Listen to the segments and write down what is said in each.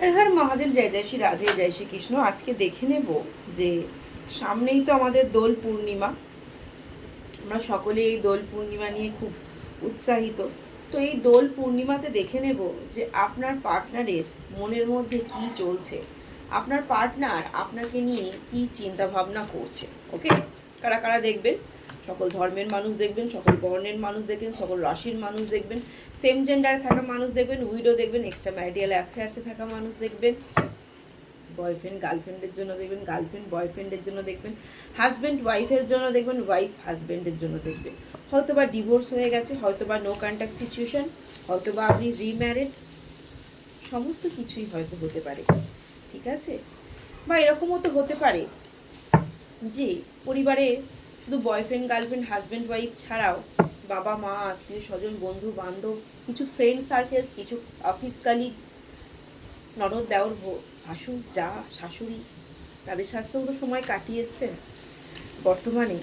হর হর মহাদেব, জয় জয় শ্রী রাধে, জয় শ্রী কৃষ্ণ। আজকে দেখে নেব যে সামনেই তো আমাদের দোল পূর্ণিমা। আমরা সকলে এই দোল পূর্ণিমা নিয়ে খুব উৎসাহিত। তো এই দোল পূর্ণিমাতে দেখে নেব যে আপনার পার্টনারের মনের মধ্যে কি চলছে, আপনার পার্টনার আপনাকে নিয়ে কি চিন্তা ভাবনা করছে। ওকে, কারা কারা দেখবেন? সকল ধর্মের মানুষ দেখবেন, সকল বর্ণের মানুষ দেখবেন, সকল রাশির মানুষ দেখবেন, সেম জেন্ডারে থাকা মানুষ দেখবেন, উইডো দেখবেন, এক্সট্রা ম্যারিটাল অ্যাফেয়ার্সে থাকা মানুষ দেখবেন, বয়ফ্রেন্ড গার্লফ্রেন্ডের জন্য দেখবেন, গার্লফ্রেন্ড বয়ফ্রেন্ডের জন্য দেখবেন, হাজব্যান্ড ওয়াইফের জন্য দেখবেন, ওয়াইফ হাজব্যান্ডের জন্য দেখবেন। হয়তো বা ডিভোর্স হয়ে গেছে, হয়তো বা নো কন্ট্যাক্ট সিচুয়েশন, হয়তো বা আপনি রিম্যারিড, সমস্ত কিছুই হয়তো হতে পারে। ঠিক আছে, বা এরকমও তো হতে পারে যে পরিবারে শুধু বয়ফ্রেন্ড গার্লফ্রেন্ড হাজব্যান্ড ওয়াইফ ছাড়াও বাবা মা আত্মীয় স্বজন বন্ধু বান্ধব, কিছু ফ্রেন্ড সার্কেলস, কিছু অফিস কালিগ, ননদ দেওর ভাসুর যা শাশুড়ি, তাদের সাথেও তো সময় কাটিয়ে এসছেন বর্তমানে।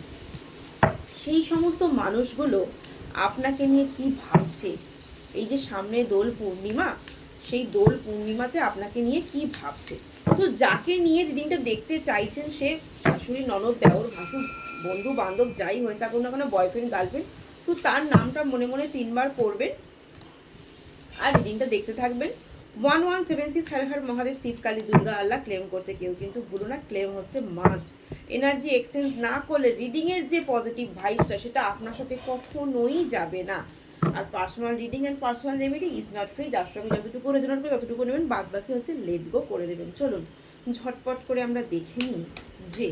সেই সমস্ত মানুষগুলো আপনাকে নিয়ে কি ভাবছে, এই যে সামনে দোল পূর্ণিমা, সেই দোল পূর্ণিমাতে আপনাকে নিয়ে কি ভাবছে। তো যাকে নিয়ে রিডিংটা দেখতে চাইছেন, সে শাশুড়ি ননদ দেওর ভাসুর বন্ধু বান্ধব যাই হয়ে থাকুন না কেন, বয়ফ্রেন্ড গার্লফ্রেন্ড, তো তার নামটা মনে মনে 3বার পড়বেন আর রিডিংটা দেখতে থাকবেন। 1176 হর হর মহাদেব শিব কালী দুর্গা আল্লাহ ক্লেম করতে কেউ কিন্তু ভুলো না, ক্লেম হচ্ছে মাস্ট। এনার্জি এক্সচেঞ্জ না করলে রিডিংয়ের যে পজিটিভ ভাইবসটা সেটা আপনার সাথে কখনোই যাবে না। আর personal reading and personal remedy is not free. যার সঙ্গে যতটুকু রেজোনেট করে ততটুকু নেবেন, বাদ বাকি হচ্ছে লেট গো করে দেবেন। চলুন ঝটপট করে আমরা দেখে নিই যে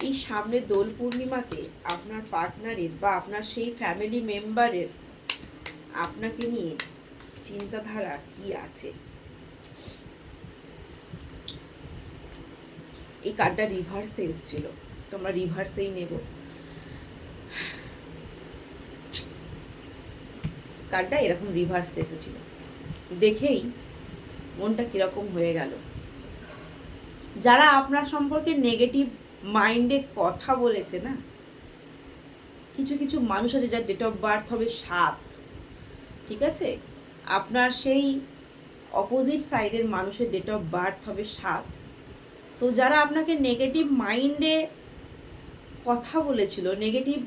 এই সামনে দোল পূর্ণিমাতে আপনার পার্টনারের বা আপনার সেই ফ্যামিলি মেম্বারের আপনাকে নিয়ে চিন্তাধারা কি আছে। এই কার্ডটা রিভার্সে এসেছিল, তো আমরা রিভার্সেই নেব। কার্ডটা এরকম রিভার্সে এসেছিল, দেখেই মনটা কিরকম হয়ে গেল। যারা আপনার সম্পর্কে নেগেটিভ মাইন্ডে কথা বলেছে না, কিছু কিছু মানুষ আছে যার ডেট অফ বার্থ হবে 7, ঠিক আছে, আপনার সেই অপোজিট সাইডের মানুষের ডেট অফ বার্থ হবে 7। তো যারা আপনাকে নেগেটিভ মাইন্ডে কথা বলেছিল, নেগেটিভ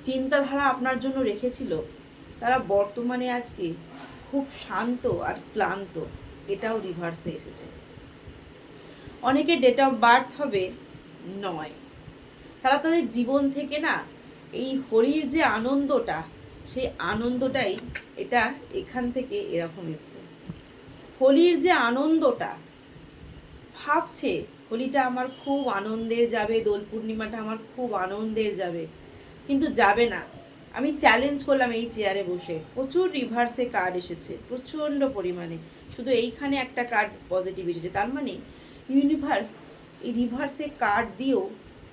চিন্তাধারা আপনার জন্য রেখেছিল, তারা বর্তমানে আজকে খুব শান্ত আর ক্লান্ত। এটাও রিভার্সে এসেছে। অনেকে ডেট অফ বার্থ হবে 9। তারা তাদের জীবন থেকে না এই হরির যে আনন্দটা, সেই আনন্দটাই এটা এখান থেকে এরকম এসছে। হোলির যে আনন্দটা ভাবছে, হোলিটা আমার খুব আনন্দের যাবে, দোল পূর্ণিমাটা আমার খুব আনন্দের যাবে, কিন্তু যাবে না। আমি চ্যালেঞ্জ করলাম এই চেয়ারে বসে, প্রচুর রিভার্সে কার্ড এসেছে, প্রচণ্ড পরিমাণে। শুধু এইখানে একটা কার্ড পজিটিভ এসেছে, তার মানে ইউনিভার্স এই রিভার্সে কার্ড দিয়েও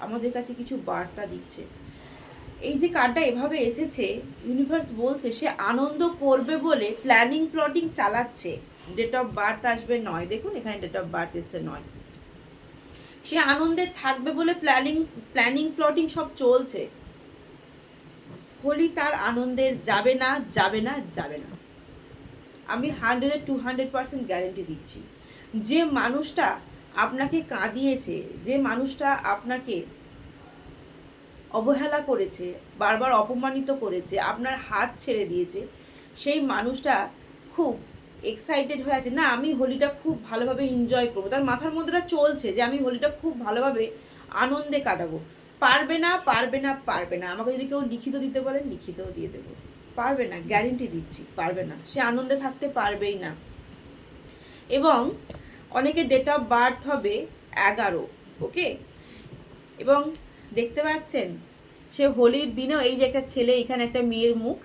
আমাদের কাছে কিছু বার্তা দিচ্ছে। এই যে কার্ডটা এভাবে এসেছে, ইউনিভার্স বলছে সে আনন্দ করবে বলে প্ল্যানিং প্লটিং চালাচ্ছে। ডেট অফ বার্থ আসবে 9, দেখুন এখানে ডেট অফ বার্থ এসছে 9। সে আনন্দে থাকবে বলে প্ল্যানিং প্লটিং সব চলছে। হোলি তার আনন্দের যাবে না, যাবে না, যাবে না। আমি 100-200% গ্যারেন্টি দিচ্ছি। যে মানুষটা আপনাকে কাঁদিয়েছে, যে মানুষটা আপনাকে অবহেলা করেছে, বারবার অপমানিত করেছে, আপনার হাত ছেড়ে দিয়েছে, সেই মানুষটা খুব এক্সাইটেড হয়ে আছে, না আমি হোলিটা খুব ভালোভাবে এনজয় করবো। তার মাথার মধ্যেটা চলছে যে আমি হোলিটা খুব ভালোভাবে আনন্দে কাটাবো। পারবে না, পারবে না, পারবে না। আমাকে যদি কেউ লিখিত দিতে বলেন, লিখিতও দিয়ে দেবো। পারবে না, গ্যারেন্টি দিচ্ছি, পারবে না। সে আনন্দে থাকতে পারবেই না। এবং অনেকে ডেট অফ বার্থ হবে 11, ওকে। এবং দেখতে পাচ্ছেন সে হোলির দিনেও, এই যে একটা ছেলে, এখানে একটা মেয়ের মুখ,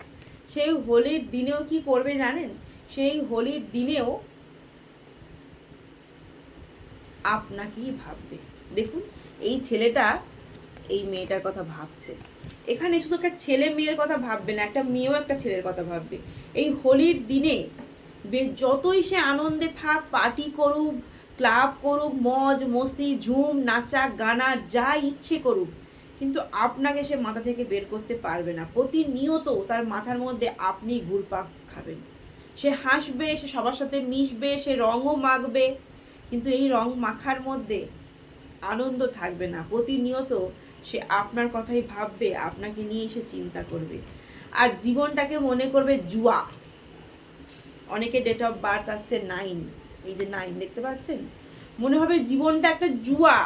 সেই হোলির দিনেও কি করবে জানেন? সেই হোলির দিনেও আপনাকেই ভাববে। দেখুন এই ছেলেটা এই মেয়েটার কথা ভাবছে। এখানে শুধু একটা ছেলে মেয়ের কথা ভাববে না, একটা মেয়েও একটা ছেলের কথা ভাববে। এই হোলির দিনে যতই সে আনন্দে থাক, পার্টি করুক, ক্লাব করুক, মজ মস্তি ঝুম নাচা গানা যা ইচ্ছে করুক, কিন্তু আপনাকে সে মাথা থেকে বের করতে পারবে না। প্রতিনিয়ত তার মাথার মধ্যে আপনি ঘুরপাক খাবেন। সে হাসবে, সে সবার সাথে মিশবে, সে রঙও মাখবে, কিন্তু এই রং মাখার মধ্যে আনন্দ থাকবে না। প্রতিনিয়ত সে আপনার কথাই ভাববে, আপনাকে নিয়ে সে চিন্তা করবে, আর জীবনটাকে মনে করবে জুয়া। অনেকে ডেট অফ বার্থ আসছে 9, এই যে 9 দেখতে পাচ্ছেন, মনে হবে জীবনটা একটা জুয়া,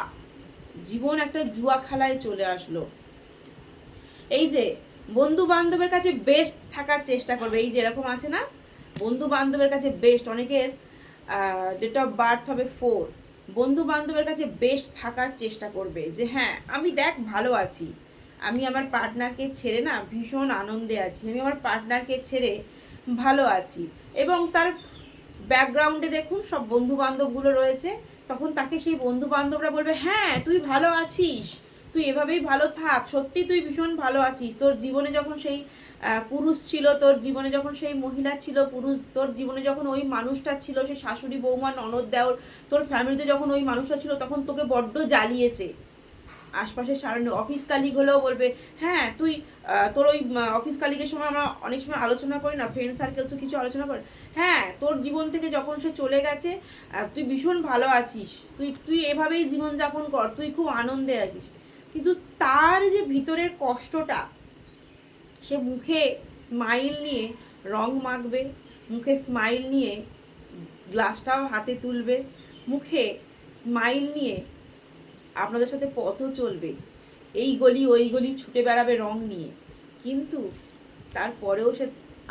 জীবন একটা জুয়া খেলায় চলে আসলো। এই যে বন্ধু বান্ধবের কাছে বেস্ট থাকার চেষ্টা করবে, এই যে এরকম আছে না, বন্ধু বান্ধবের কাছে বেস্ট, অনেকের ডেট অফ বার্থ হবে 4, বন্ধু বান্ধবের কাছে বেস্ট থাকার চেষ্টা করবে, যে হ্যাঁ আমি দেখ ভালো আছি, আমি আমার পার্টনারকে ছেড়ে না ভীষণ আনন্দে আছি, আমি আমার পার্টনারকে ছেড়ে ভালো আছি। এবং তার ব্যাকগ্রাউন্ডে দেখুন সব বন্ধু বান্ধবগুলো রয়েছে, তখন তাকে সেই বন্ধু বান্ধবরা বলবে হ্যাঁ তুই ভালো আছিস, তুই এভাবেই ভালো থাক, সত্যি তুই ভীষণ ভালো আছিস, তোর জীবনে যখন সেই পুরুষ ছিল, তোর জীবনে যখন সেই মহিলা ছিল, পুরুষ তোর জীবনে যখন ওই মানুষটা ছিল, সে শাশুড়ি বৌমা ননদ দেওর, তোর ফ্যামিলিতে যখন ওই মানুষটা ছিল, তখন তোকে বড্ড জ্বালিয়েছে। আশপাশের সারানো অফিস কালিগ হলেও বলবে হ্যাঁ তুই তোর ওই অফিস কালিগের সময় আমরা অনেক সময় আলোচনা করি না, ফ্রেন্ড সার্কেলসও কিছু আলোচনা করে, হ্যাঁ তোর জীবন থেকে যখন সে চলে গেছে তুই ভীষণ ভালো আছিস, তুই তুই এভাবেই জীবনযাপন কর, তুই খুব আনন্দে আছিস। কিন্তু তার যে ভিতরের কষ্টটা, সে মুখে স্মাইল নিয়ে রং মাখবে, মুখে স্মাইল নিয়ে গ্লাসটাও হাতে তুলবে, মুখে স্মাইল নিয়ে আপনাদের সাথে পথও চলবে, এই গলি ওই গলি ছুটে বেড়াবে রং নিয়ে, কিন্তু তারপরেও সে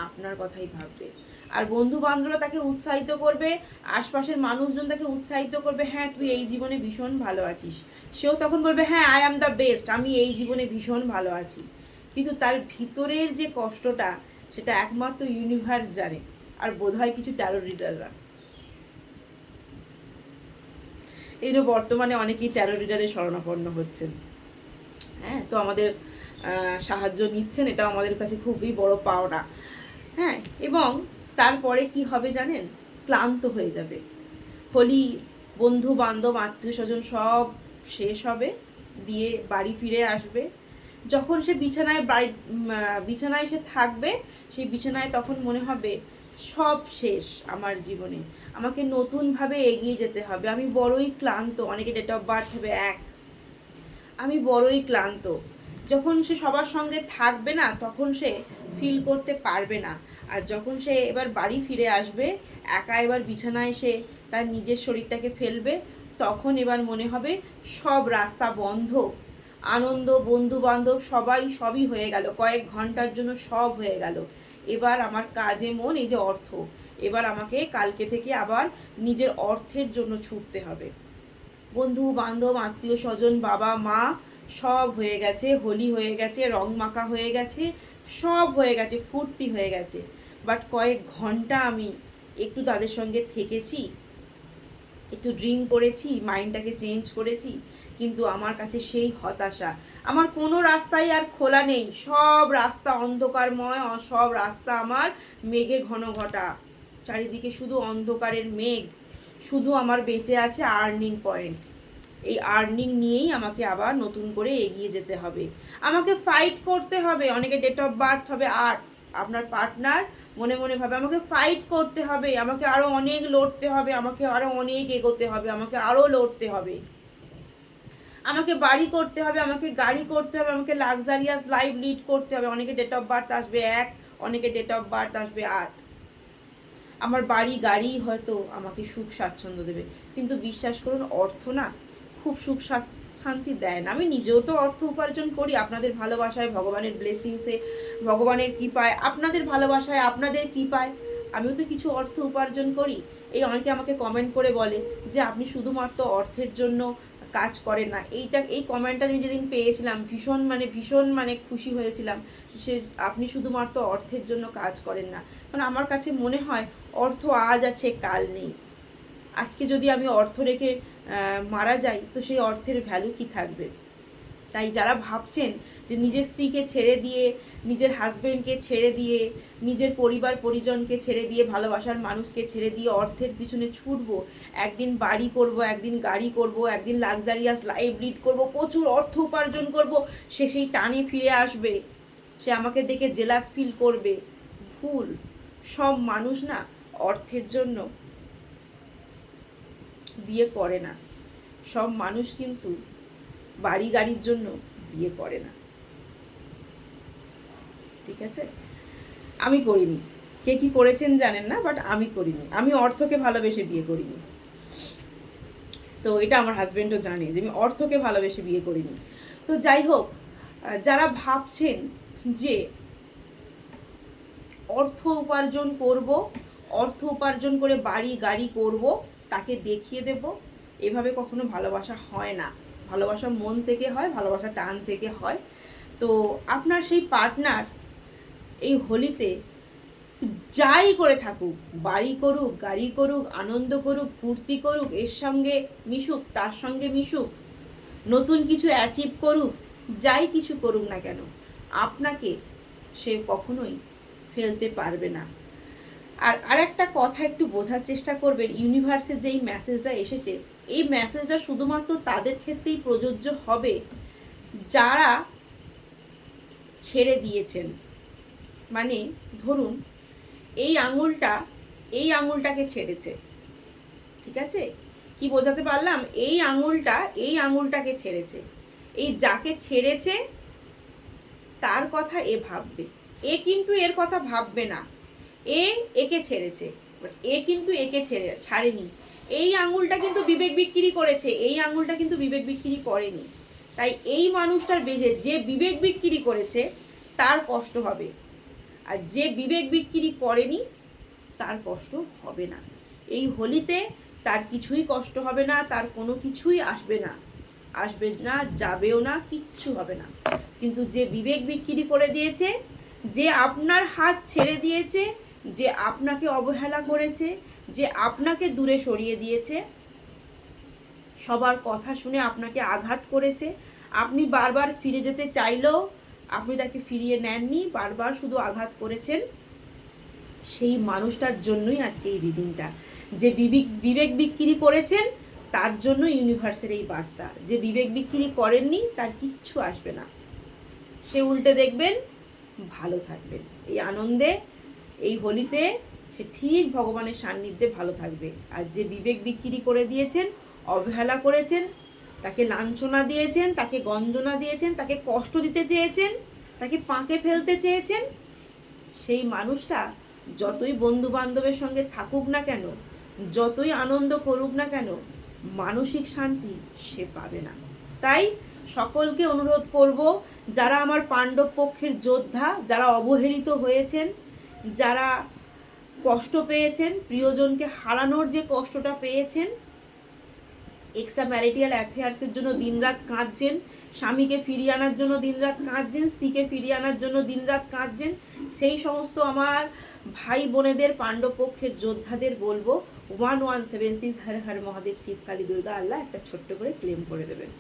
আপনার কথাই ভাববে। আর বন্ধু বান্ধবরা তাকে উৎসাহিত করবে, আশপাশের মানুষজন তাকে উৎসাহিত করবে, হ্যাঁ তুই এই জীবনে ভীষণ ভালো আছিস, সেও তখন বলবে হ্যাঁ আই অ্যাম দ্য বেস্ট, আমি এই জীবনে ভীষণ ভালো আছি। কিন্তু তার ভিতরের যে কষ্টটা, সেটা একমাত্র ইউনিভার্স জানে, আর বোধহয় কিছু ট্যারো রিডাররা। এই বর্তমানে অনেকেই ট্যারো রিডারে শরণাপন্ন হচ্ছেন, হ্যাঁ তো আমাদের সাহায্য নিচ্ছেন, এটা আমাদের কাছে খুবই বড় পাওনা। হ্যাঁ, এবং তারপরে কি হবে জানেন, ক্লান্ত হয়ে যাবে, হোলি বন্ধু বান্ধব আত্মীয় স্বজন সব শেষ হবে, দিয়ে বাড়ি ফিরে আসবে, যখন সে বিছানায় সে থাকবে, সেই বিছানায় তখন মনে হবে সব শেষ আমার জীবনে, আমাকে নতুনভাবে এগিয়ে যেতে হবে, আমি বড়ই ক্লান্ত। অনেকে ডেট অফ বার্থ হবে 1, আমি বড়ই ক্লান্ত। যখন সে সবার সঙ্গে থাকবে না, তখন সে ফিল করতে পারবে না, আর যখন সে এবার বাড়ি ফিরে আসবে, একা এবার বিছানায় সে তার নিজের শরীরটাকে ফেলবে, তখন এবার মনে হবে সব রাস্তা বন্ধ, আনন্দ বন্ধু বান্ধব সবই হয়ে গেল, কয়েক ঘন্টার জন্য সব হয়ে গেল, এবার আমার কাজে মন, এই যে অর্থ, এবার আমাকে কালকে থেকে আবার নিজের অর্থের জন্য ছুটতে হবে। বন্ধু বান্ধব আত্মীয় স্বজন বাবা মা সব হয়ে গেছে, হোলি হয়ে গেছে, রং মাখা হয়ে গেছে, সব হয়ে গেছে, ফুর্তি হয়ে গেছে, বাট কয়েক ঘন্টা আমি একটু তাদের সঙ্গে থেকেছি, একটু ড্রিঙ্ক করেছি, মাইন্ডটাকে চেঞ্জ করেছি, কিন্তু আমার কাছে সেই হতাশা, আমার কোনো রাস্তাই আর খোলা নেই, সব রাস্তা অন্ধকারময়, সব রাস্তা আমার মেঘে ঘন ঘটা, চারিদিকে শুধু অন্ধকারের মেঘ, শুধু আমার বেঁচে আছে আর্নিং পয়েন্ট, এই আর্নিং নিয়েই আমাকে আবার নতুন করে এগিয়ে যেতে হবে, আমাকে ফাইট করতে হবে। অনেকে ডেট অফ বার্থ হবে 8, আপনার পার্টনার মনে মনে ভাবে আমাকে ফাইট করতে হবে, আমাকে আরও অনেক লড়তে হবে, আমাকে আরও অনেক এগোতে হবে, আমাকে আরও লড়তে হবে, আমাকে বাড়ি করতে হবে, আমাকে গাড়ি করতে হবে, আমাকে লাক্সারিয়াস লাইফ লিড করতে হবে। অনেকে ডেট অফ বার্থ আসবে 1, অনেকে ডেট অফ বার্থ আসবে 8। আমার বাড়ি গাড়ি হয়তো আমাকে সুখ স্বাচ্ছন্দ্য দেবে, কিন্তু বিশ্বাস করুন অর্থ না খুব সুখ শান্তি দেয় না। আমি নিজেও তো অর্থ উপার্জন করি আপনাদের ভালোবাসায়, ভগবানের ব্লেসিংসে, ভগবানের কৃপায়, আপনাদের ভালোবাসায়, আপনাদের কৃপায় আমিও তো কিছু অর্থ উপার্জন করি। এই অনেকে আমাকে কমেন্ট করে বলে যে আপনি শুধুমাত্র অর্থের জন্য কাজ করেন না, এই কমেন্টটা আমি যেদিন পেয়েছিলাম ভীষণ খুশি হয়েছিলাম, সে আপনি শুধুমাত্র অর্থের জন্য কাজ করেন না। কারণ আমার কাছে মনে হয় অর্থ আজ আছে কাল নেই, আজকে যদি আমি অর্থ রেখে মারা যাই তো সেই অর্থের ভ্যালু কি থাকবে। তাই যারা ভাবছেন যে নিজের স্ত্রীকে ছেড়ে দিয়ে, নিজের হাজবেন্ডকে ছেড়ে দিয়ে, নিজের পরিবার পরিজনকে ছেড়ে দিয়ে, ভালোবাসার মানুষকে ছেড়ে দিয়ে অর্থের পিছনে ছুটবো, একদিন বাড়ি করব, একদিন গাড়ি করব, একদিন লাক্সারিয়াস লাইফ লিড করব, প্রচুর অর্থ উপার্জন করব, সে সেই টানে ফিরে আসবে, সে আমাকে দেখে জেলাস ফিল করবে, ভুল। সব মানুষ না অর্থের জন্য বিয়ে করে না। সব মানুষ কিন্তু বাড়ি গাড়ির জন্য বিয়ে করে না, ঠিক আছে? আমি করিনি, কে কি করেছেন জানেন না, বাট আমি করিনি। আমি অর্থকে ভালোবেসে বিয়ে করিনি। তো এটা আমার হাজবেন্ডও জানে যে আমি অর্থকে ভালোবেসে বিয়ে করিনি। তো যাই হোক, যারা ভাবছেন যে অর্থ উপার্জন করব, অর্থ উপার্জন করে বাড়ি গাড়ি করব, তাকে দেখিয়ে দেব, এভাবে কখনো ভালোবাসা হয় না। ভালোবাসা মন থেকে হয়, ভালোবাসা টান থেকে হয়। তো আপনার সেই পার্টনার এই হোলিতে যাই করে থাকুক, বাড়ি করুক, গাড়ি করুক, আনন্দ করুক, ফুর্তি করুক, এর সঙ্গে মিশুক, তার সঙ্গে মিশুক, নতুন কিছু অ্যাচিভ করুক, যাই কিছু করুক না কেন, আপনাকে সে কখনোই ফেলতে পারবে না। আর আরেকটা কথা একটু বোঝার চেষ্টা করবেন, ইউনিভার্সের যেই মেসেজটা এসেছে, এই মেসেজটা শুধুমাত্র তাদের ক্ষেত্রেই প্রযোজ্য হবে যারা ছেড়ে দিয়েছেন। মানে ধরুন এই আঙুলটাকে ছেড়েছে, ঠিক আছে? কি বোঝাতে পারলাম? এই আঙুলটাকে ছেড়েছে। এই যাকে ছেড়েছে তার কথা এ ভাববে, এ কিন্তু এর কথা ভাববে না। একে ছেড়েছে, এ কিন্তু একে ছাড়েনি। এই আঙুলটা কিন্তু বিবেক বিক্রি করেছে, এই আঙুলটা কিন্তু বিবেক বিক্রি করেনি। তাই এই মানুষটার বেজে যে বিবেক বিক্রি করেছে তার কষ্ট হবে, আর যে বিবেক বিক্রি করেনি তার কষ্ট হবে না। এই হোলিতে তার কিছুই কষ্ট হবে না, তার কোনো কিছুই আসবে না, যাবেও না, কিচ্ছু হবে না। কিন্তু যে বিবেক বিক্রি করে দিয়েছে, যে আপনার হাত ছেড়ে দিয়েছে, যে আপনাকে অবহেলা করেছে, যে আপনাকে দূরে সরিয়ে দিয়েছে, সবার কথা শুনে আপনাকে আঘাত করেছে, আপনি বারবার ফিরে যেতে চাইলেও আপনি তাকে ফিরিয়ে নেননি, বারবার শুধু আঘাত করেছেন, সেই মানুষটার জন্যই আজকে এই রিডিংটা। যে বিবেক বিক্রি করেছেন তার জন্য ইউনিভার্সের এই বার্তা। যে বিবেক বিক্রি করেননি তার কিচ্ছু আসবে না, সে উল্টে দেখবেন ভালো থাকবেন। এই আনন্দে, এই হোলিতে সে ঠিক ভগবানের সান্নিধ্যে ভালো থাকবে। আর যে বিবেক বিক্রি করে দিয়েছেন, অবহেলা করেছেন, তাকে লাঞ্ছনা দিয়েছেন, তাকে গঞ্জনা দিয়েছেন, তাকে কষ্ট দিতে চেয়েছেন, তাকে পাঁকে ফেলতে চেয়েছেন, সেই মানুষটা যতই বন্ধু বান্ধবের সঙ্গে থাকুক না কেন, যতই আনন্দ করুক না কেন, মানসিক শান্তি সে পাবে না। তাই সকলকে অনুরোধ করব, যারা আমার পাণ্ডব পক্ষের যোদ্ধা, যারা অবহেলিত হয়েছেন, যারা কষ্ট পেয়েছেন, প্রিয়জনকে হারানোর যে কষ্টটা পেয়েছেন, এক্সট্রা ম্যারিটাল অ্যাফেয়ার্সের জন্য দিনরাত কাঁদছেন, স্বামীকে ফিরিয়ে আনার জন্য দিনরাত কাঁদছেন, স্ত্রীকে ফিরিয়ে আনার জন্য দিনরাত কাঁদছেন, সেই সমস্ত আমার ভাই বোনেদের, পাণ্ডব পক্ষের যোদ্ধাদের বলবো 1176 হর হর মহাদেব শিব কালী দুর্গা আল্লাহ একটা ছোট্ট করে ক্লেম করে দেবেন।